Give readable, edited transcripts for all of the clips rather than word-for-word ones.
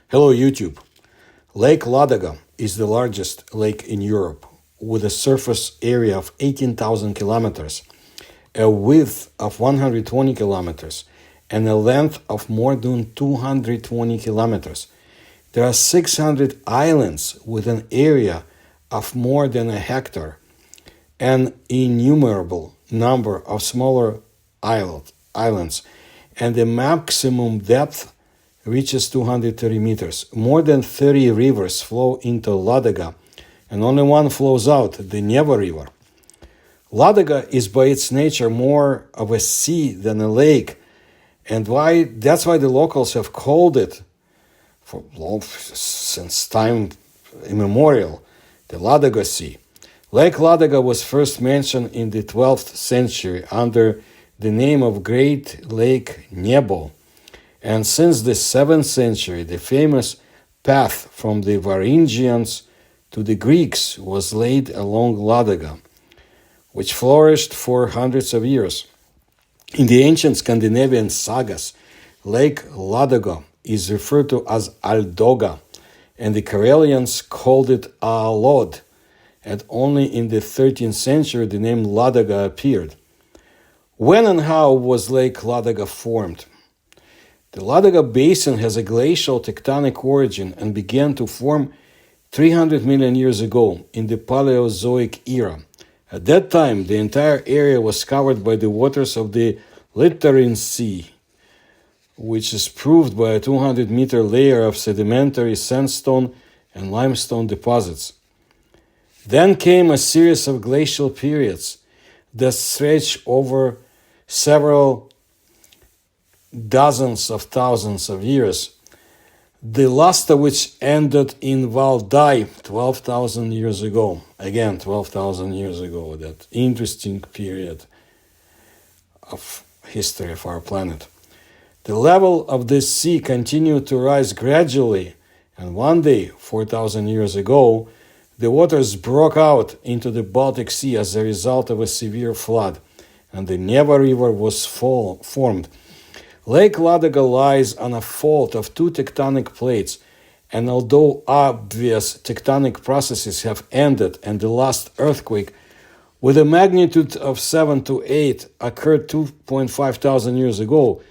Hello YouTube. Lake Ladoga is the largest lake in Europe with a surface area of 18,000 kilometers, a width of 120 kilometers, and a length of more than 220 kilometers. There are 600 islands with an area of more than a hectare, an innumerable number of smaller islands, and the maximum depth reaches 230 meters. More than 30 rivers flow into Ladoga, and only one flows out, the Neva River. Ladoga is by its nature more of a sea than a lake, and that's why the locals have called it, since time immemorial, the Ladoga Sea. Lake Ladoga was first mentioned in the 12th century under the name of Great Lake Nebo, and since the 7th century, the famous path from the Varangians to the Greeks was laid along Ladoga, which flourished for hundreds of years. In the ancient Scandinavian sagas, Lake Ladoga is referred to as Aldoga, and the Karelians called it Alod, and only in the 13th century the name Ladoga appeared. When and how was Lake Ladoga formed? The Ladoga Basin has a glacial tectonic origin and began to form 300 million years ago in the Paleozoic era. At that time, the entire area was covered by the waters of the Littorine Sea, which is proved by a 200-meter layer of sedimentary sandstone and limestone deposits. Then came a series of glacial periods that stretched over several dozens of thousands of years, the last of which ended in Val d'Aille 12,000 years ago. Again, 12,000 years ago, that interesting period of history of our planet. The level of this sea continued to rise gradually, and one day, 4,000 years ago, the waters broke out into the Baltic Sea as a result of a severe flood, and the Neva River was formed. Lake Ladoga lies on a fault of two tectonic plates, and although obvious tectonic processes have ended and the last earthquake, with a magnitude of 7 to 8, occurred 2.5 thousand years ago,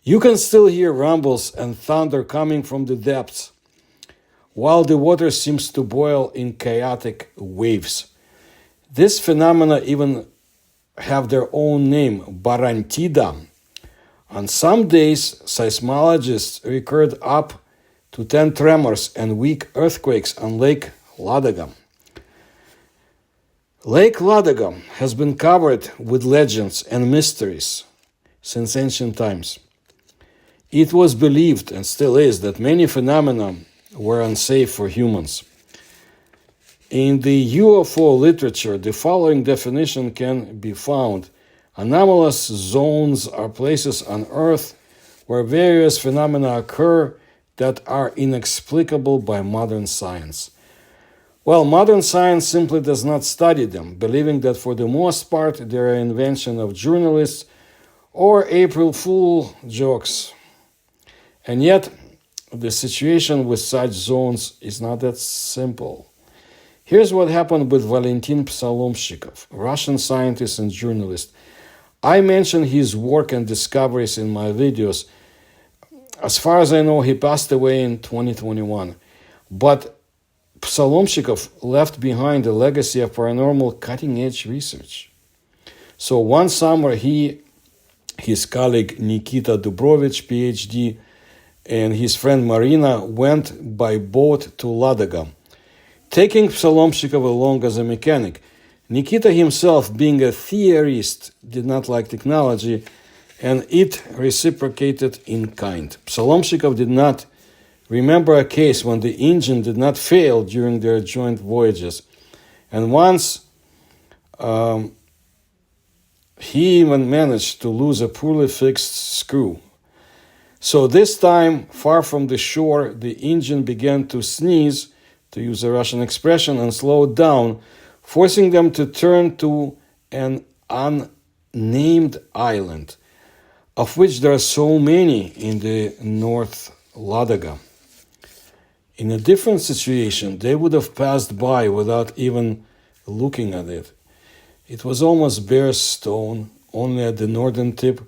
you can still hear rumbles and thunder coming from the depths, while the water seems to boil in chaotic waves. These phenomena even have their own name, Barantida. On some days, seismologists record up to 10 tremors and weak earthquakes on Lake Ladoga. Lake Ladoga has been covered with legends and mysteries since ancient times. It was believed, and still is, that many phenomena were unsafe for humans. In the UFO literature, the following definition can be found. Anomalous zones are places on Earth where various phenomena occur that are inexplicable by modern science. Well, modern science simply does not study them, believing that for the most part they are an invention of journalists or April Fool jokes. And yet, the situation with such zones is not that simple. Here's what happened with Valentin Psalomshikov, Russian scientist and journalist. I mentioned his work and discoveries in my videos. As far as I know, he passed away in 2021. But Psalomshikov left behind a legacy of paranormal cutting-edge research. So one summer, his colleague Nikita Dubrovich, PhD, and his friend Marina went by boat to Ladoga, taking Psalomshikov along as a mechanic. Nikita himself, being a theorist, did not like technology, and it reciprocated in kind. Psalomshikov did not remember a case when the engine did not fail during their joint voyages. And once he even managed to lose a poorly fixed screw. So this time, far from the shore, the engine began to sneeze, to use a Russian expression, and slowed down, forcing them to turn to an unnamed island, of which there are so many in the North Ladoga. In a different situation, they would have passed by without even looking at it. It was almost bare stone, only at the northern tip.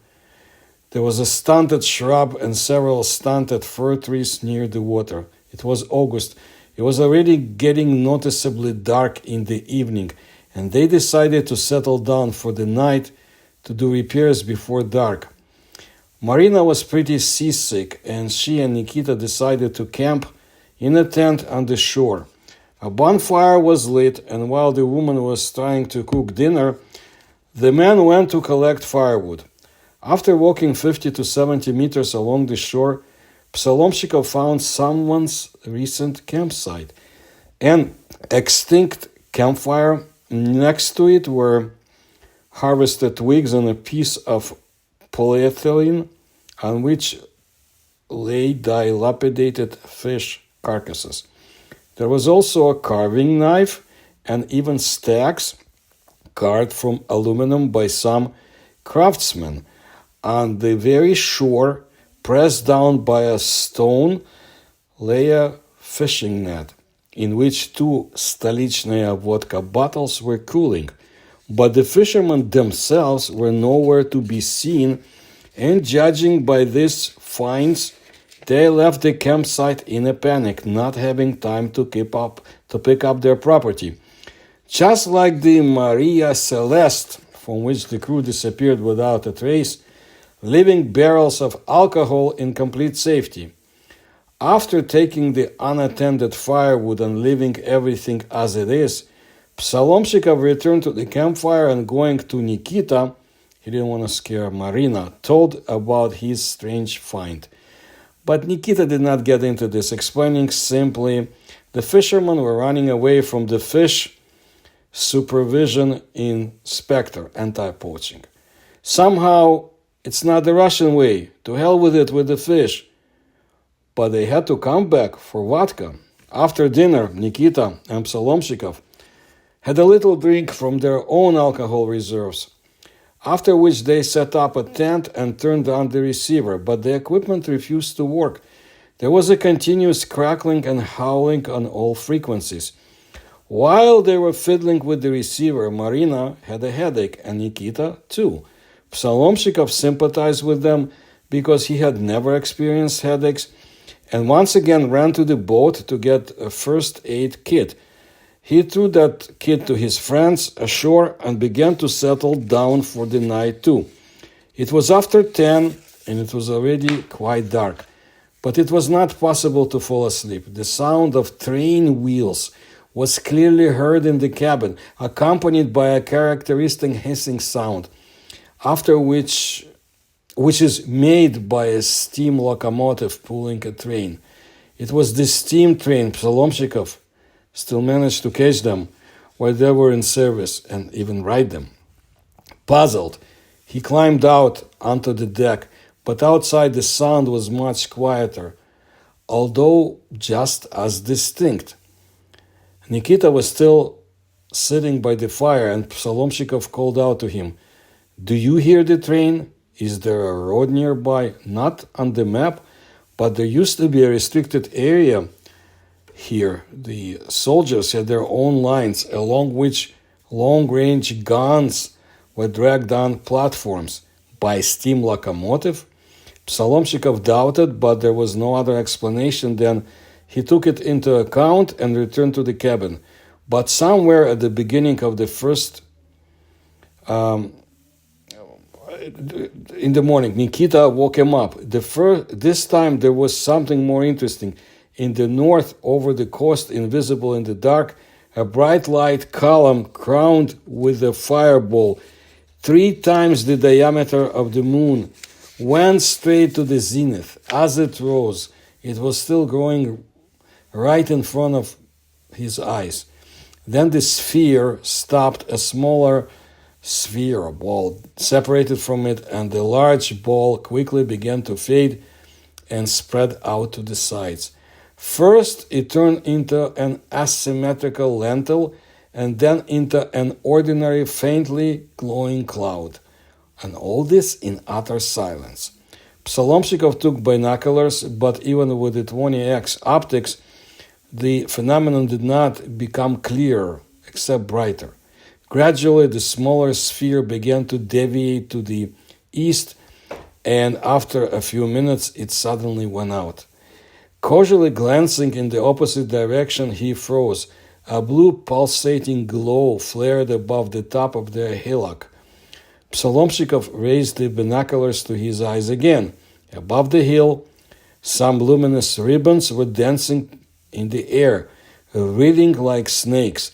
There was a stunted shrub and several stunted fir trees near the water. It was August. It was already getting noticeably dark in the evening, and they decided to settle down for the night to do repairs before dark. Marina was pretty seasick, and she and Nikita decided to camp in a tent on the shore. A bonfire was lit, and while the woman was trying to cook dinner, the man went to collect firewood. After walking 50 to 70 meters along the shore, Psalomshikov found someone's recent campsite. An extinct campfire. Next to it were harvested twigs and a piece of polyethylene on which lay dilapidated fish carcasses. There was also a carving knife and even stacks carved from aluminum by some craftsmen. On the very shore, pressed down by a stone, lay a fishing net, in which 2 stolichnaya vodka bottles were cooling. But the fishermen themselves were nowhere to be seen, and judging by these finds, they left the campsite in a panic, not having time to pick up their property. Just like the Maria Celeste, from which the crew disappeared without a trace, leaving barrels of alcohol in complete safety. After taking the unattended firewood and leaving everything as it is, Psalomshikov returned to the campfire and going to Nikita, he didn't want to scare Marina, told about his strange find. But Nikita did not get into this, explaining simply the fishermen were running away from the fish supervision inspector, anti-poaching. Somehow, it's not the Russian way. To hell with it with the fish. But they had to come back for vodka. After dinner, Nikita and Psalomshikov had a little drink from their own alcohol reserves, after which they set up a tent and turned on the receiver, but the equipment refused to work. There was a continuous crackling and howling on all frequencies. While they were fiddling with the receiver, Marina had a headache, and Nikita too. Psalomshikov sympathized with them because he had never experienced headaches, and once again ran to the boat to get a first aid kit. He threw that kit to his friends ashore and began to settle down for the night too. It was after 10 and it was already quite dark, but it was not possible to fall asleep. The sound of train wheels was clearly heard in the cabin, accompanied by a characteristic hissing sound, after which is made by a steam locomotive pulling a train. It was the steam train. Psalomshikov still managed to catch them while they were in service and even ride them. Puzzled, he climbed out onto the deck, but outside the sound was much quieter, although just as distinct. Nikita was still sitting by the fire, and Psalomshikov called out to him, "Do you hear the train? Is there a road nearby?" Not on the map, but there used to be a restricted area here. The soldiers had their own lines, along which long-range guns were dragged on platforms by steam locomotive. Psalomshikov doubted, but there was no other explanation than he took it into account and returned to the cabin. But somewhere at the beginning of the first in the morning, Nikita woke him up. This time there was something more interesting. In the north, over the coast, invisible in the dark, a bright light column crowned with a fireball, 3 times the diameter of the moon, went straight to the zenith. As it rose, it was still growing right in front of his eyes. Then the sphere stopped, a smaller sphere, a ball, separated from it, and the large ball quickly began to fade and spread out to the sides. First, it turned into an asymmetrical lentil, and then into an ordinary, faintly glowing cloud. And all this in utter silence. Psalomshikov took binoculars, but even with the 20x optics, the phenomenon did not become clearer, except brighter. Gradually, the smaller sphere began to deviate to the east, and after a few minutes, it suddenly went out. Casually glancing in the opposite direction, he froze. A blue pulsating glow flared above the top of their hillock. Psalomshikov raised the binoculars to his eyes again. Above the hill, some luminous ribbons were dancing in the air, writhing like snakes.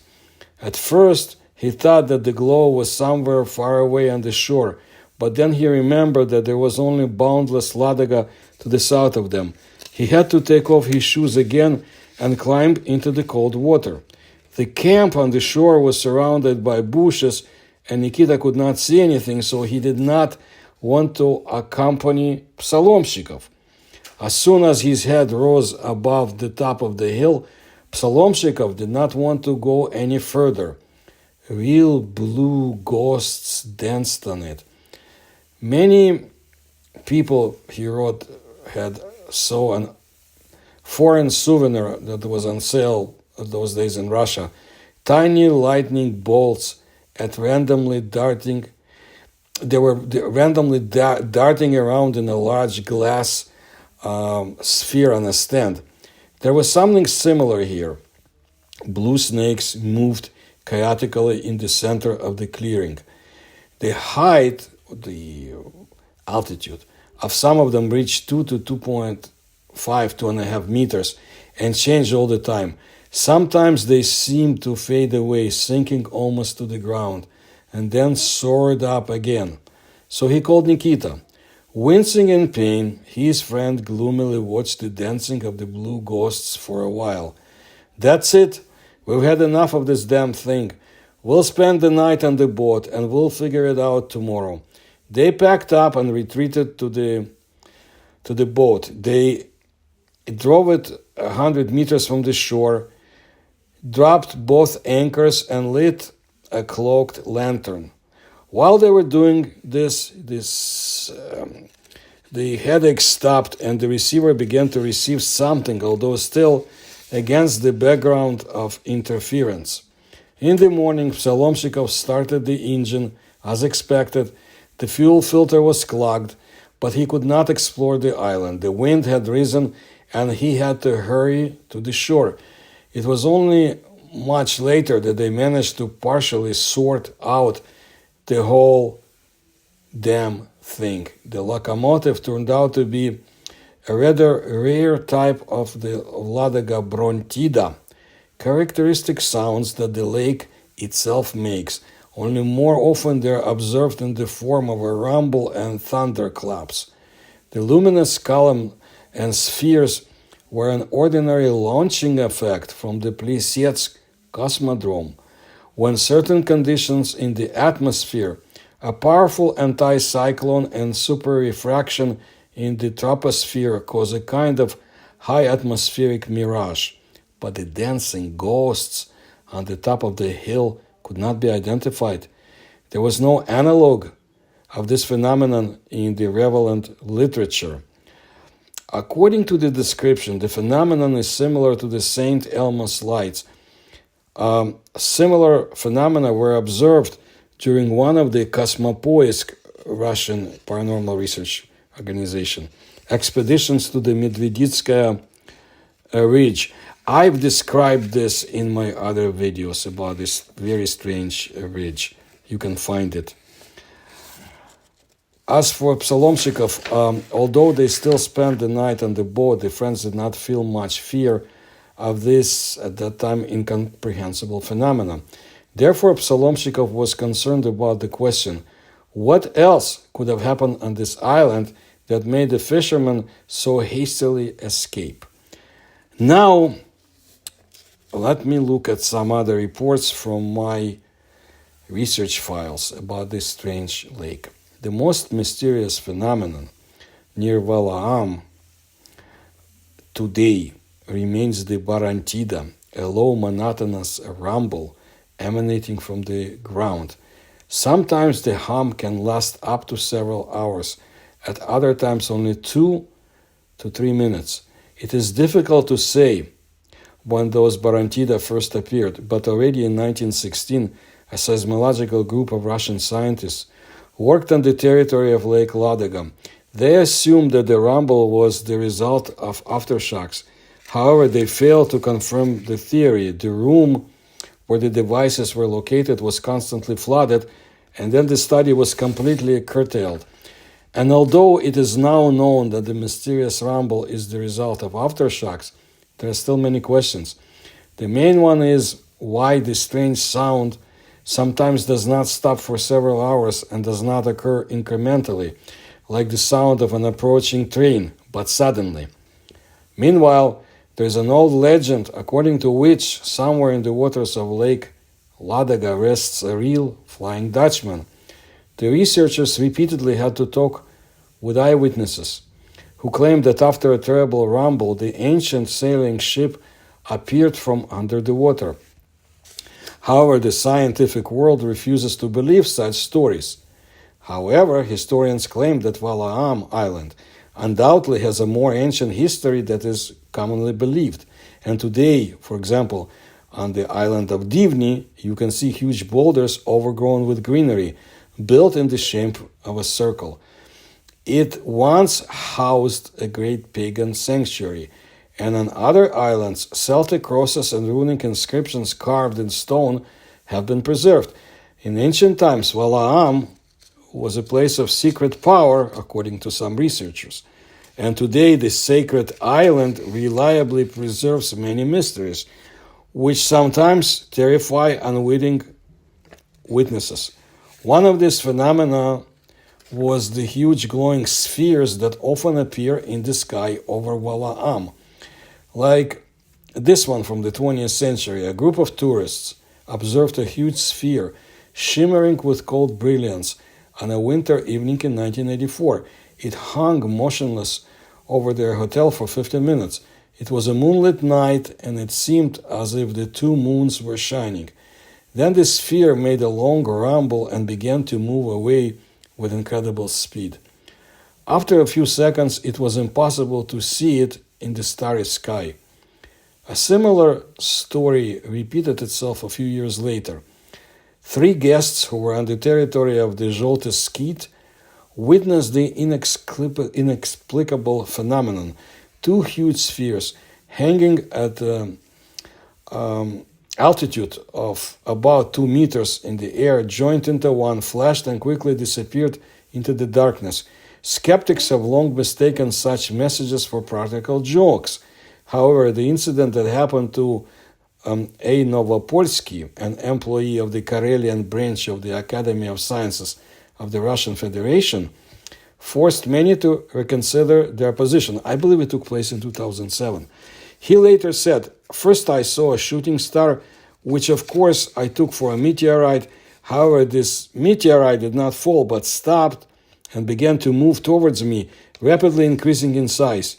At first, he thought that the glow was somewhere far away on the shore, but then he remembered that there was only boundless Ladoga to the south of them. He had to take off his shoes again and climb into the cold water. The camp on the shore was surrounded by bushes, and Nikita could not see anything, so he did not want to accompany Psalomshikov. As soon as his head rose above the top of the hill, Psalomshikov did not want to go any further. Real blue ghosts danced on it. Many people, he wrote, had saw a foreign souvenir that was on sale those days in Russia. Tiny lightning bolts at randomly darting. They were randomly darting around in a large glass sphere on a stand. There was something similar here. Blue snakes moved chaotically in the center of the clearing. The height, the altitude of some of them reached 2 to 2.5, 2.5 meters, and changed all the time. Sometimes they seemed to fade away, sinking almost to the ground, and then soared up again. So he called Nikita. Wincing in pain, his friend gloomily watched the dancing of the blue ghosts for a while. "That's it. We've had enough of this damn thing. We'll spend the night on the boat, and we'll figure it out tomorrow." They packed up and retreated to the boat. They drove it 100 meters from the shore, dropped both anchors, and lit a cloaked lantern. While they were doing this, the headache stopped and the receiver began to receive something, although still against the background of interference. In the morning, Psalomshikov started the engine as expected. The fuel filter was clogged, but he could not explore the island. The wind had risen and he had to hurry to the shore. It was only much later that they managed to partially sort out the whole damn thing. The locomotive turned out to be a rather rare type of the Ladoga brontida, characteristic sounds that the lake itself makes, only more often they are observed in the form of a rumble and thunderclaps. The luminous column and spheres were an ordinary launching effect from the Plesetsk cosmodrome. When certain conditions in the atmosphere, a powerful anticyclone and superrefraction in the troposphere cause a kind of high atmospheric mirage, but the dancing ghosts on the top of the hill could not be identified. There was no analog of this phenomenon in the relevant literature. According to the description, the phenomenon is similar to the St. Elmo's lights. Similar phenomena were observed during one of the Kosmopoisk Russian Paranormal Research Organization expeditions to the Medveditskaya Ridge. I've described this in my other videos about this very strange ridge. You can find it. As for Psalomshikov, although they still spent the night on the boat, the friends did not feel much fear of this, at that time, incomprehensible phenomenon. Therefore, Psalomshikov was concerned about the question, what else could have happened on this island that made the fishermen so hastily escape? Now, let me look at some other reports from my research files about this strange lake. The most mysterious phenomenon near Valaam today remains the barantida, a low monotonous rumble emanating from the ground. Sometimes the hum can last up to several hours, at other times only 2 to 3 minutes. It is difficult to say when those Barantida first appeared, but already in 1916, a seismological group of Russian scientists worked on the territory of Lake Ladoga. They assumed that the rumble was the result of aftershocks. However, they failed to confirm the theory. The room where the devices were located was constantly flooded, and then the study was completely curtailed. And although it is now known that the mysterious rumble is the result of aftershocks, there are still many questions. The main one is why the strange sound sometimes does not stop for several hours and does not occur incrementally, like the sound of an approaching train, but suddenly. Meanwhile, there is an old legend according to which somewhere in the waters of Lake Ladoga rests a real Flying Dutchman. The researchers repeatedly had to talk with eyewitnesses who claimed that after a terrible rumble, the ancient sailing ship appeared from under the water. However, the scientific world refuses to believe such stories. However, historians claim that Wala'am Island undoubtedly has a more ancient history that is commonly believed. And today, for example, on the island of Divni, you can see huge boulders overgrown with greenery, built in the shape of a circle. It once housed a great pagan sanctuary, and on other islands, Celtic crosses and runic inscriptions carved in stone have been preserved. In ancient times, Wala'am was a place of secret power, according to some researchers. And today, this sacred island reliably preserves many mysteries, which sometimes terrify unwitting witnesses. One of these phenomena was the huge glowing spheres that often appear in the sky over Wala'am. Like this one from the 20th century, a group of tourists observed a huge sphere shimmering with cold brilliance on a winter evening in 1984. It hung motionless over their hotel for 15 minutes. It was a moonlit night, and it seemed as if the two moons were shining. Then the sphere made a long rumble and began to move away with incredible speed. After a few seconds, it was impossible to see it in the starry sky. A similar story repeated itself a few years later. 3 guests who were on the territory of the Zolty Skeet witnessed the inexplicable phenomenon. 2 huge spheres hanging at altitude of about 2 meters in the air joined into one, flashed and quickly disappeared into the darkness. Skeptics have long mistaken such messages for practical jokes. However, the incident that happened to A. Novopolsky, an employee of the Karelian branch of the Academy of Sciences of the Russian Federation, forced many to reconsider their position. I believe it took place in 2007. He later said, "First I saw a shooting star, which of course I took for a meteorite. However, this meteorite did not fall but stopped and began to move towards me, rapidly increasing in size.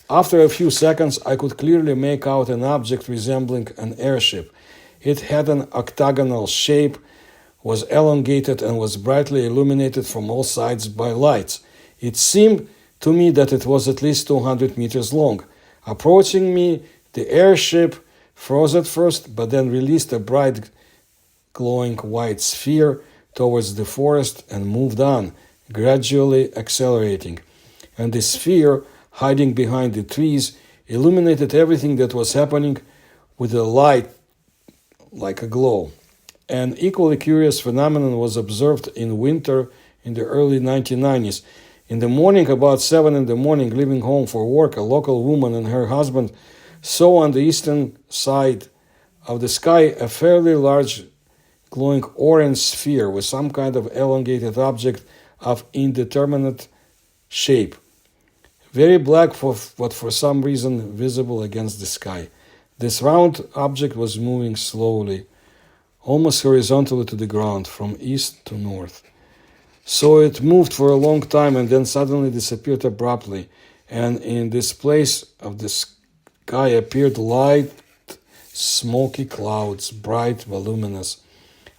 After a few seconds, I could clearly make out an object resembling an airship. It had an octagonal shape, was elongated, and was brightly illuminated from all sides by lights. It seemed to me that it was at least 200 meters long. Approaching me, the airship froze at first, but then released a bright, glowing white sphere towards the forest and moved on, gradually accelerating. And the sphere, hiding behind the trees, illuminated everything that was happening with a light like a glow. An equally curious phenomenon was observed in winter in the early 1990s. In the morning, about 7 in the morning, leaving home for work, a local woman and her husband saw on the eastern side of the sky a fairly large glowing orange sphere with some kind of elongated object of indeterminate shape. Very black, but for some reason visible against the sky. This round object was moving slowly, almost horizontally to the ground, from east to north. So it moved for a long time and then suddenly disappeared abruptly, and in this place of the sky appeared light, smoky clouds, bright, voluminous,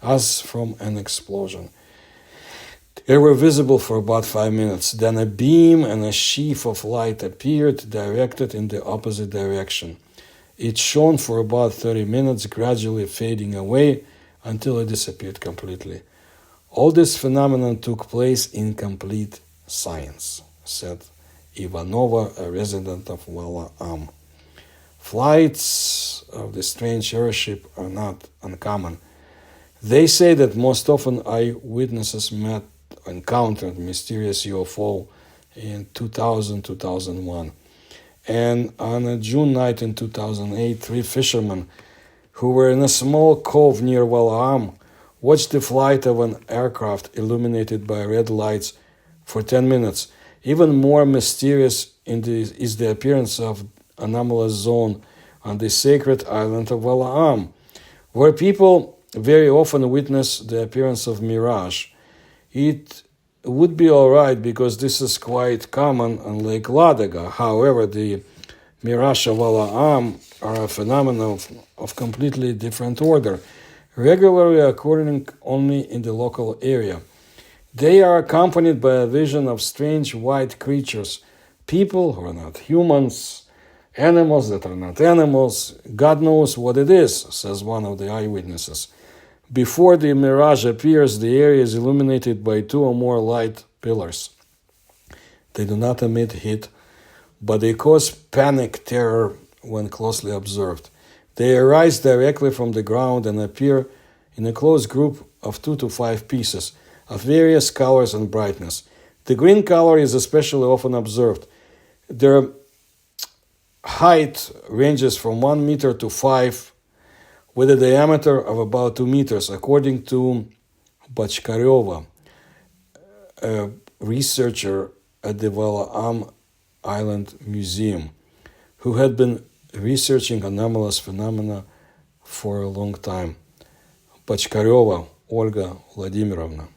as from an explosion. They were visible for about 5 minutes. Then a beam and a sheaf of light appeared, directed in the opposite direction. It shone for about 30 minutes, gradually fading away until it disappeared completely. All this phenomenon took place in complete silence, said Ivanova, a resident of Wala-Am. Flights of the strange airship are not uncommon. They say that most often eyewitnesses encountered mysterious UFO in 2000-2001. And on a June night in 2008, 3 fishermen who were in a small cove near Wala-Am watched the flight of an aircraft illuminated by red lights for 10 minutes. Even more mysterious is the appearance of anomalous zone on the sacred island of Wala-Am, where people very often witness the appearance of mirage. It would be all right because this is quite common on Lake Ladoga. However, the mirage of Wala-Am are a phenomenon of completely different order, regularly occurring only in the local area. They are accompanied by a vision of strange white creatures, people who are not humans, animals that are not animals. God knows what it is, says one of the eyewitnesses. Before the mirage appears, the area is illuminated by 2 or more light pillars. They do not emit heat, but they cause panic terror when closely observed. They arise directly from the ground and appear in a close group of 2 to 5 pieces of various colors and brightness. The green color is especially often observed. Their height ranges from 1 meter to 5, with a diameter of about 2 meters, according to Bachkareva, a researcher at the Wala-Am Island Museum, who had been researching anomalous phenomena for a long time. Bachkareva Olga Vladimirovna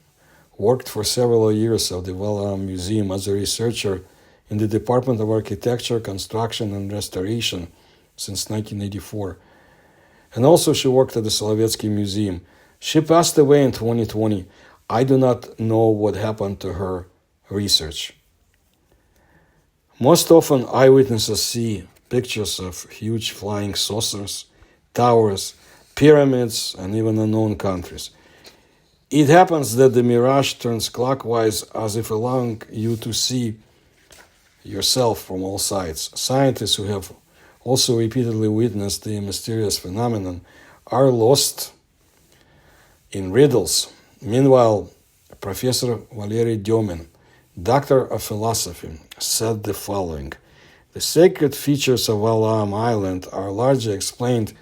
worked for several years at the Wala-Am Museum as a researcher in the Department of Architecture, Construction and Restoration since 1984. And also she worked at the Solovetsky Museum. She passed away in 2020. I do not know what happened to her research. Most often, eyewitnesses see pictures of huge flying saucers, towers, pyramids, and even unknown countries. It happens that the mirage turns clockwise as if allowing you to see yourself from all sides. Scientists who have also repeatedly witnessed the mysterious phenomenon are lost in riddles. Meanwhile, Professor Valery Demin, doctor of philosophy, said the following: the sacred features of Wala-Am Island are largely explained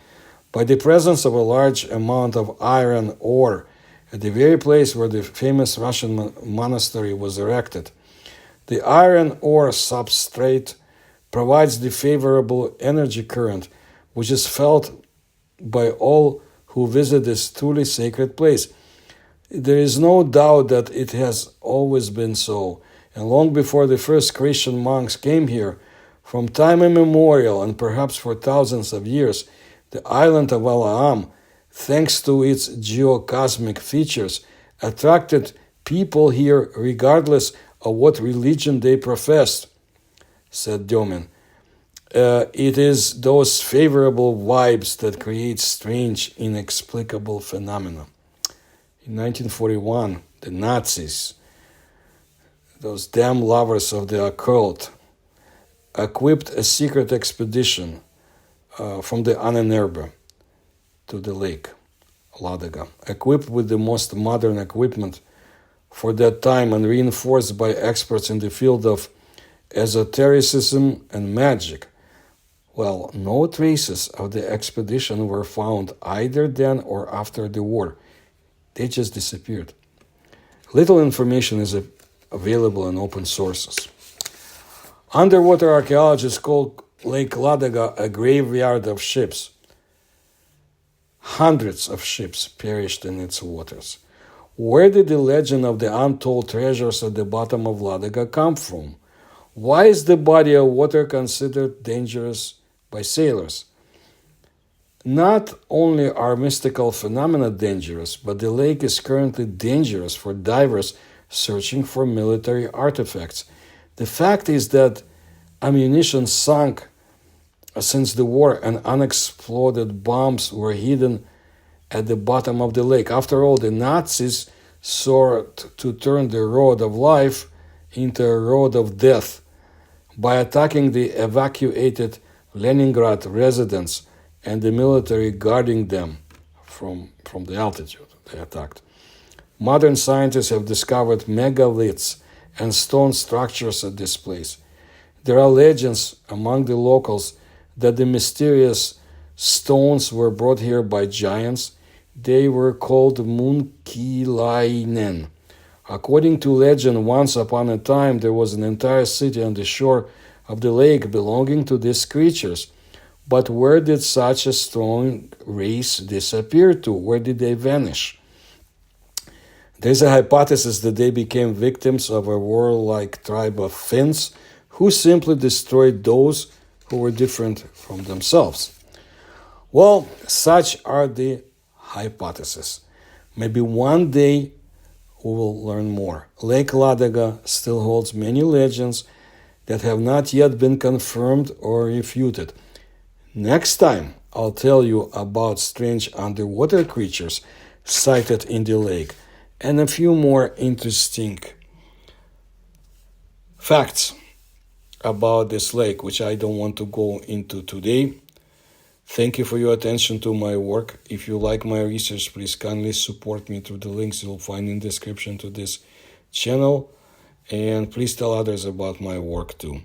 by the presence of a large amount of iron ore at the very place where the famous Russian monastery was erected. The iron ore substrate provides the favorable energy current, which is felt by all who visit this truly sacred place. There is no doubt that it has always been so, and long before the first Christian monks came here, from time immemorial and perhaps for thousands of years, the island of Wala-Am, thanks to its geocosmic features, attracted people here regardless of what religion they professed, said Demin. It is those favorable vibes that create strange, inexplicable phenomena. In 1941, the Nazis, those damn lovers of the occult, equipped a secret expedition from the Annenerbe to the lake, Ladoga, equipped with the most modern equipment for that time and reinforced by experts in the field of esotericism and magic. Well, no traces of the expedition were found either then or after the war. They just disappeared. Little information is available in open sources. Underwater archaeologists call Lake Ladoga a graveyard of ships. Hundreds of ships perished in its waters. Where did the legend of the untold treasures at the bottom of Ladoga come from? Why is the body of water considered dangerous by sailors? Not only are mystical phenomena dangerous, but the lake is currently dangerous for divers searching for military artifacts. The fact is that ammunition sunk since the war, and unexploded bombs were hidden at the bottom of the lake. After all, the Nazis sought to turn the road of life into a road of death by attacking the evacuated Leningrad residents and the military guarding them from the altitude they attacked. Modern scientists have discovered megaliths and stone structures at this place. There are legends among the locals that the mysterious stones were brought here by giants. They were called Munkilainen. According to legend, once upon a time there was an entire city on the shore of the lake belonging to these creatures. But where did such a strong race disappear to? Where did they vanish? There's a hypothesis that they became victims of a warlike tribe of Finns who simply destroyed those who were different from themselves. Well, such are the hypotheses. Maybe one day we will learn more. Lake Ladoga still holds many legends that have not yet been confirmed or refuted. Next time, I'll tell you about strange underwater creatures sighted in the lake and a few more interesting facts about this lake, which I don't want to go into today. Thank you for your attention to my work. If you like my research, please kindly support me through the links you'll find in the description to this channel. And please tell others about my work too.